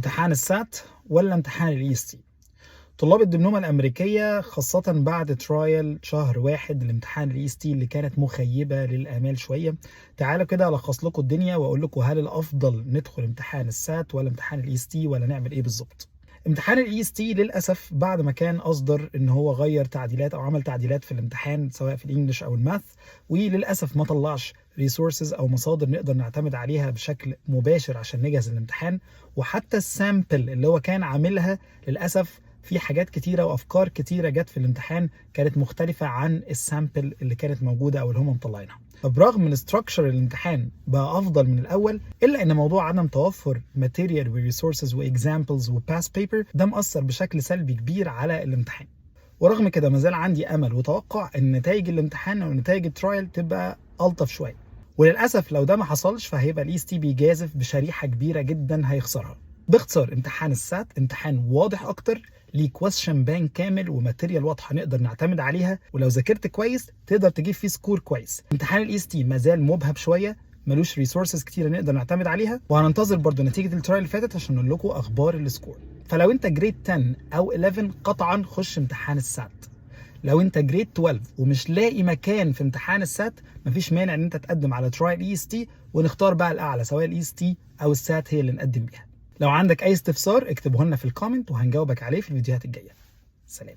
امتحان السات ولا امتحان الاي اس تي؟ طلاب الدبلومه الامريكيه خاصه بعد ترايل شهر واحد لامتحان الاي اس تي اللي كانت مخيبه للامال شويه. تعالوا كده الخص لكم الدنيا واقول لكم هل الافضل ندخل امتحان السات ولا امتحان الاي اس تي ولا نعمل ايه بالظبط. امتحان الاي اس تي للاسف بعد ما كان اصدر ان هو غير تعديلات او عمل تعديلات في الامتحان سواء في الانجليش او الماث، وللاسف ما طلعش ريسورسز او مصادر نقدر نعتمد عليها بشكل مباشر عشان نجهز الامتحان. وحتى السامبل اللي هو كان عاملها للاسف في حاجات كتيره وافكار كتيره جت في الامتحان كانت مختلفه عن السامبل اللي كانت موجوده او اللي هم مطلعينها. فبرغم من استراكشر الامتحان بقى افضل من الاول، الا ان موضوع عدم توفر ماتيريال وريسورسز واكزامبلز وباس بيبر ده مأثر بشكل سلبي كبير على الامتحان. ورغم كده مازال عندي امل وتوقع ان نتائج الامتحان او نتائج الترايل تبقى الطف شويه. وللاسف لو ده ما حصلش فهيبقى الاي اس تي بيجازف بشريحه كبيره جدا هيخسرها. باختصار امتحان السات امتحان واضح اكتر، ليه كويستشن بانك كامل وماتيريال واضحه نقدر نعتمد عليها، ولو ذاكرت كويس تقدر تجيب فيه سكور كويس. امتحان الاي اس تي مازال مبهم شويه، ملوش ريسورسز كتيره نقدر نعتمد عليها، وهننتظر برضو نتيجه الترايل اللي فاتت عشان نقول لكم اخبار السكور. فلو انت جريد 10 او 11 قطعا خش امتحان السات. لو انت جريد 12 ومش لاقي مكان في امتحان السات مفيش مانع ان انت تقدم على ترايل اي اس تي ونختار بقى الاعلى سواء الاي اس تي او السات هي اللي نقدم بيها. لو عندك اي استفسار اكتبه لنا في الكومنت وهنجاوبك عليه في الفيديوهات الجايه. سلام.